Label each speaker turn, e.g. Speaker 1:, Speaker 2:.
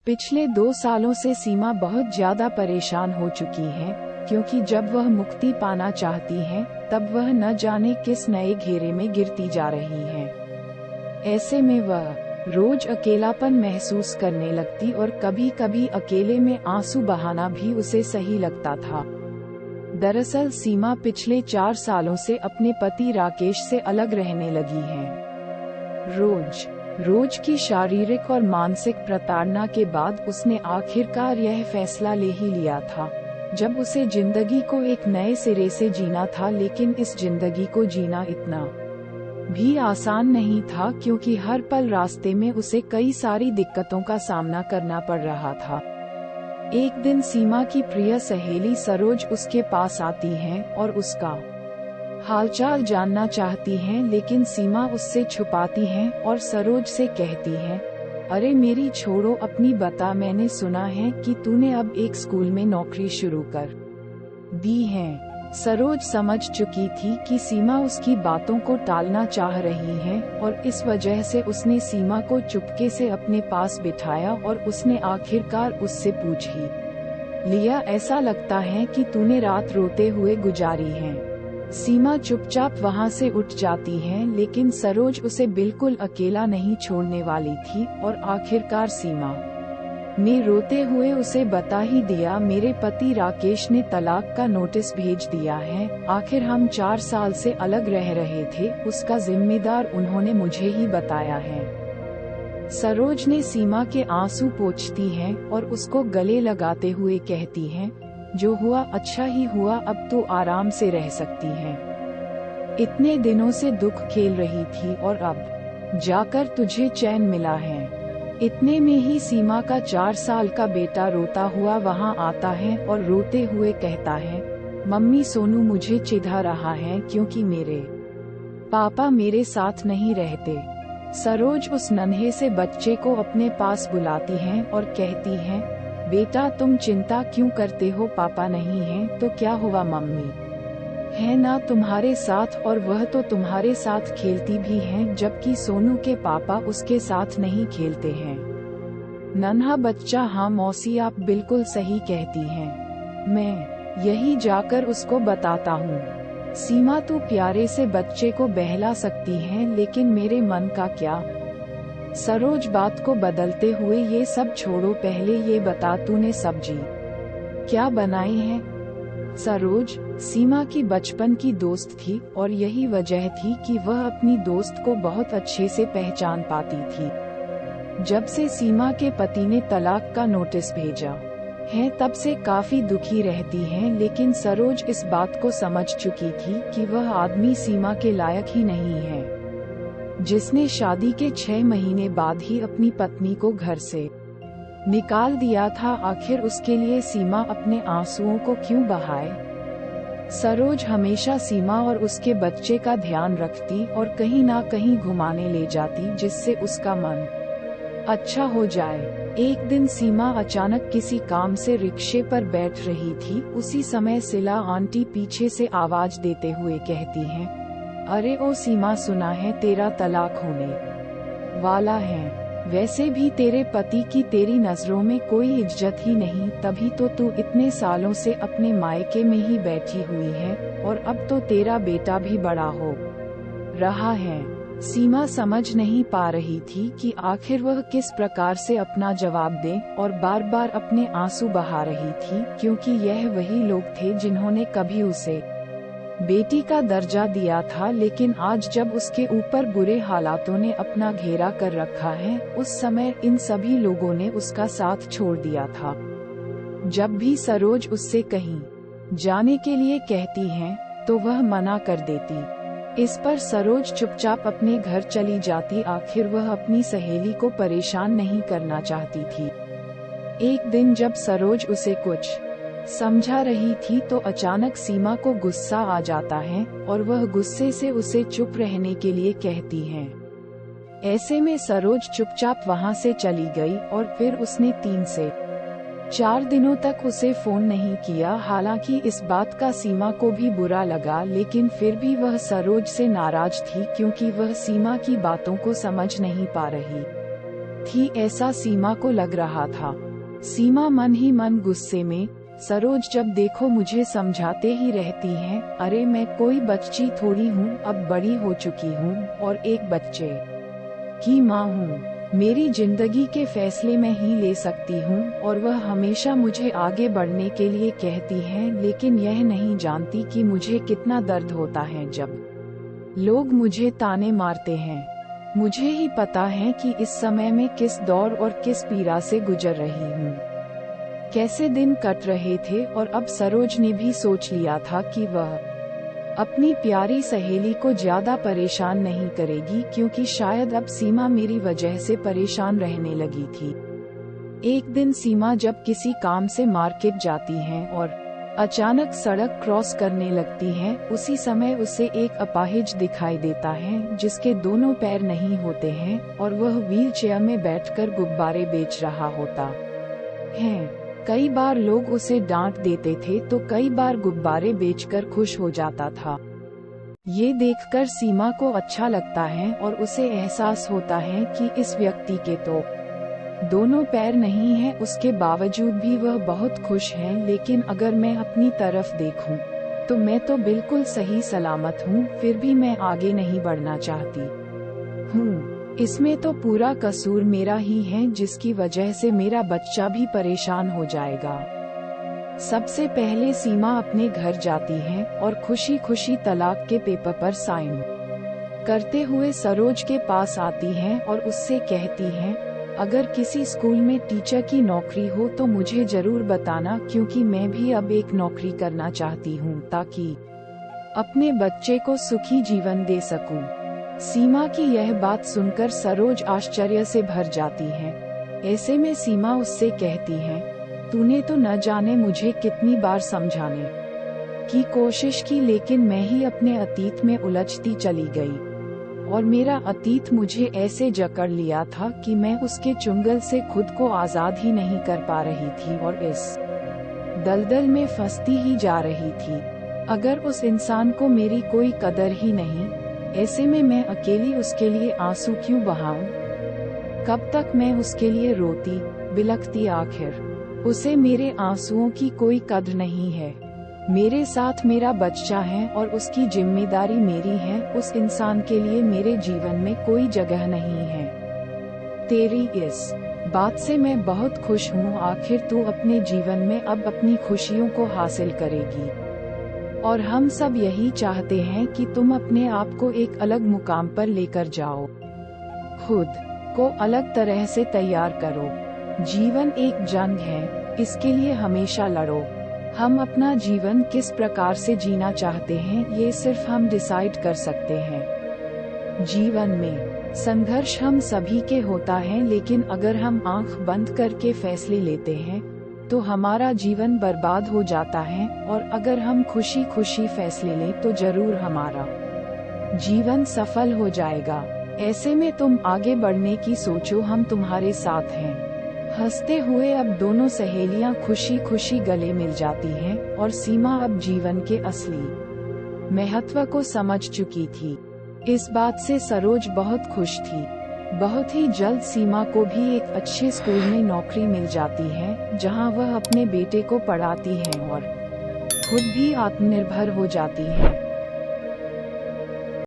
Speaker 1: पिछले 2 सालों से सीमा बहुत ज्यादा परेशान हो चुकी है, क्योंकि जब वह मुक्ति पाना चाहती है तब वह न जाने किस नए घेरे में गिरती जा रही है। ऐसे में वह रोज अकेलापन महसूस करने लगती और कभी कभी अकेले में आंसू बहाना भी उसे सही लगता था। दरअसल सीमा पिछले 4 सालों से अपने पति राकेश से अलग रहने लगी है। रोज की शारीरिक और मानसिक प्रताड़ना के बाद उसने आखिरकार यह फैसला ले ही लिया था। जब उसे जिंदगी को एक नए सिरे से जीना था, लेकिन इस जिंदगी को जीना इतना भी आसान नहीं था, क्योंकि हर पल रास्ते में उसे कई सारी दिक्कतों का सामना करना पड़ रहा था। एक दिन सीमा की प्रिय सहेली सरोज उसके पास आती है और उसका हालचाल जानना चाहती हैं, लेकिन सीमा उससे छुपाती है और सरोज से कहती है, अरे मेरी छोड़ो, अपनी बता, मैंने सुना है कि तूने अब एक स्कूल में नौकरी शुरू कर दी है। सरोज समझ चुकी थी कि सीमा उसकी बातों को टालना चाह रही है और इस वजह से उसने सीमा को चुपके से अपने पास बिठाया और उसने आखिरकार उससे पूछ ही लिया, ऐसा लगता है कि तूने रात रोते हुए गुजारी है। सीमा चुपचाप वहां से उठ जाती है, लेकिन सरोज उसे बिल्कुल अकेला नहीं छोड़ने वाली थी और आखिरकार सीमा ने रोते हुए उसे बता ही दिया, मेरे पति राकेश ने तलाक का नोटिस भेज दिया है। आखिर हम 4 साल से अलग रह रहे थे, उसका जिम्मेदार उन्होंने मुझे ही बताया है। सरोज ने सीमा के आंसू पोंछती है और उसको गले लगाते हुए कहती है, जो हुआ अच्छा ही हुआ, अब तो आराम से रह सकती है। इतने दिनों से दुख खेल रही थी और अब जाकर तुझे चैन मिला है। इतने में ही सीमा का 4 साल का बेटा रोता हुआ वहां आता है और रोते हुए कहता है, मम्मी सोनू मुझे चिढ़ा रहा है क्योंकि मेरे पापा मेरे साथ नहीं रहते। सरोज उस नन्हे से बच्चे को अपने पास बुलाती है और कहती है, बेटा तुम चिंता क्यों करते हो, पापा नहीं हैं तो क्या हुआ, मम्मी है ना तुम्हारे साथ, और वह तो तुम्हारे साथ खेलती भी हैं, जबकि सोनू के पापा उसके साथ नहीं खेलते हैं। नन्हा बच्चा, हाँ मौसी आप बिल्कुल सही कहती हैं, मैं यही जाकर उसको बताता हूँ। सीमा तू प्यारे से बच्चे को बहला सकती है, लेकिन मेरे मन का क्या। सरोज बात को बदलते हुए, ये सब छोड़ो, पहले ये बता तूने सब्जी क्या बनाई है। सरोज सीमा की बचपन की दोस्त थी और यही वजह थी कि वह अपनी दोस्त को बहुत अच्छे से पहचान पाती थी। जब से सीमा के पति ने तलाक का नोटिस भेजा है तब से काफी दुखी रहती है, लेकिन सरोज इस बात को समझ चुकी थी कि वह आदमी सीमा के लायक ही नहीं है, जिसने शादी के 6 महीने बाद ही अपनी पत्नी को घर से निकाल दिया था। आखिर उसके लिए सीमा अपने आंसुओं को क्यों बहाए। सरोज हमेशा सीमा और उसके बच्चे का ध्यान रखती और कहीं ना कहीं घुमाने ले जाती, जिससे उसका मन अच्छा हो जाए। एक दिन सीमा अचानक किसी काम से रिक्शे पर बैठ रही थी। उसी समय सिला आंटी पीछे से आवाज देते हुए कहती हैं, अरे ओ सीमा, सुना है तेरा तलाक होने वाला है। वैसे भी तेरे पति की तेरी नजरों में कोई इज्जत ही नहीं, तभी तो तू इतने सालों से अपने मायके में ही बैठी हुई है और अब तो तेरा बेटा भी बड़ा हो रहा है। सीमा समझ नहीं पा रही थी कि आखिर वह किस प्रकार से अपना जवाब दे और बार बार अपने आंसू बहा रही थी, क्योंकि यह वही लोग थे जिन्होंने कभी उसे बेटी का दर्जा दिया था, लेकिन आज जब उसके ऊपर बुरे हालातों ने अपना घेरा कर रखा है, उस समय इन सभी लोगों ने उसका साथ छोड़ दिया था। जब भी सरोज उससे कहीं जाने के लिए कहती है तो वह मना कर देती। इस पर सरोज चुपचाप अपने घर चली जाती। आखिर वह अपनी सहेली को परेशान नहीं करना चाहती थी। एक दिन जब सरोज उसे कुछ समझा रही थी तो अचानक सीमा को गुस्सा आ जाता है और वह गुस्से से उसे चुप रहने के लिए कहती है। ऐसे में सरोज चुपचाप वहां से चली गई और फिर उसने 3 से 4 दिनों तक उसे फोन नहीं किया। हालांकि इस बात का सीमा को भी बुरा लगा, लेकिन फिर भी वह सरोज से नाराज थी क्योंकि वह सीमा की बातों को समझ नहीं पा रही थी, ऐसा सीमा को लग रहा था। सीमा मन ही मन गुस्से में, सरोज जब देखो मुझे समझाते ही रहती हैं, अरे मैं कोई बच्ची थोड़ी हूँ, अब बड़ी हो चुकी हूँ और एक बच्चे की माँ हूँ। मेरी जिंदगी के फैसले मैं ही ले सकती हूँ और वह हमेशा मुझे आगे बढ़ने के लिए कहती हैं, लेकिन यह नहीं जानती कि मुझे कितना दर्द होता है जब लोग मुझे ताने मारते हैं। मुझे ही पता है कि इस समय में किस दौर और किस पीड़ा से गुजर रही हूँ, कैसे दिन कट रहे थे। और अब सरोज ने भी सोच लिया था कि वह अपनी प्यारी सहेली को ज्यादा परेशान नहीं करेगी, क्योंकि शायद अब सीमा मेरी वजह से परेशान रहने लगी थी। एक दिन सीमा जब किसी काम से मार्केट जाती हैं और अचानक सड़क क्रॉस करने लगती हैं, उसी समय उसे एक अपाहिज दिखाई देता है जिसके दोनों पैर नहीं होते हैं और वह व्हीलचेयर में बैठकर गुब्बारे बेच रहा होता है। कई बार लोग उसे डांट देते थे तो कई बार गुब्बारे बेचकर खुश हो जाता था। ये देखकर सीमा को अच्छा लगता है और उसे एहसास होता है कि इस व्यक्ति के तो दोनों पैर नहीं हैं, उसके बावजूद भी वह बहुत खुश है। लेकिन अगर मैं अपनी तरफ देखूं, तो मैं तो बिल्कुल सही सलामत हूँ, फिर भी मैं आगे नहीं बढ़ना चाहती हूँ। इसमें तो पूरा कसूर मेरा ही है, जिसकी वजह से मेरा बच्चा भी परेशान हो जाएगा। सबसे पहले सीमा अपने घर जाती है और खुशी खुशी तलाक के पेपर पर साइन करते हुए सरोज के पास आती हैं और उससे कहती हैं, अगर किसी स्कूल में टीचर की नौकरी हो तो मुझे जरूर बताना, क्योंकि मैं भी अब एक नौकरी करना चाहती हूँ ताकि अपने बच्चे को सुखी जीवन दे सकूं। सीमा की यह बात सुनकर सरोज आश्चर्य से भर जाती है। ऐसे में सीमा उससे कहती है, तूने तो न जाने मुझे कितनी बार समझाने की कोशिश की, लेकिन मैं ही अपने अतीत में उलझती चली गई और मेरा अतीत मुझे ऐसे जकड़ लिया था कि मैं उसके चुंगल से खुद को आजाद ही नहीं कर पा रही थी और इस दलदल में फंसती ही जा रही थी। अगर उस इंसान को मेरी कोई कदर ही नहीं, ऐसे में मैं अकेली उसके लिए आंसू क्यों बहाऊं? कब तक मैं उसके लिए रोती बिलखती? आखिर उसे मेरे आंसुओं की कोई कद्र नहीं है। मेरे साथ मेरा बच्चा है और उसकी जिम्मेदारी मेरी है। उस इंसान के लिए मेरे जीवन में कोई जगह नहीं है। तेरी इस बात से मैं बहुत खुश हूँ। आखिर तू अपने जीवन में अब अपनी खुशियों को हासिल करेगी और हम सब यही चाहते हैं कि तुम अपने आप को एक अलग मुकाम पर लेकर जाओ। खुद को अलग तरह से तैयार करो। जीवन एक जंग है, इसके लिए हमेशा लड़ो। हम अपना जीवन किस प्रकार से जीना चाहते हैं, ये सिर्फ हम डिसाइड कर सकते हैं। जीवन में संघर्ष हम सभी के होता है, लेकिन अगर हम आंख बंद करके फैसले लेते हैं तो हमारा जीवन बर्बाद हो जाता है, और अगर हम खुशी खुशी फैसले लें तो जरूर हमारा जीवन सफल हो जाएगा। ऐसे में तुम आगे बढ़ने की सोचो, हम तुम्हारे साथ हैं। हंसते हुए अब दोनों सहेलियां खुशी खुशी गले मिल जाती हैं और सीमा अब जीवन के असली महत्व को समझ चुकी थी। इस बात से सरोज बहुत खुश थी। बहुत ही जल्द सीमा को भी एक अच्छे स्कूल में नौकरी मिल जाती है, जहां वह अपने बेटे को पढ़ाती है और खुद भी आत्मनिर्भर हो जाती है।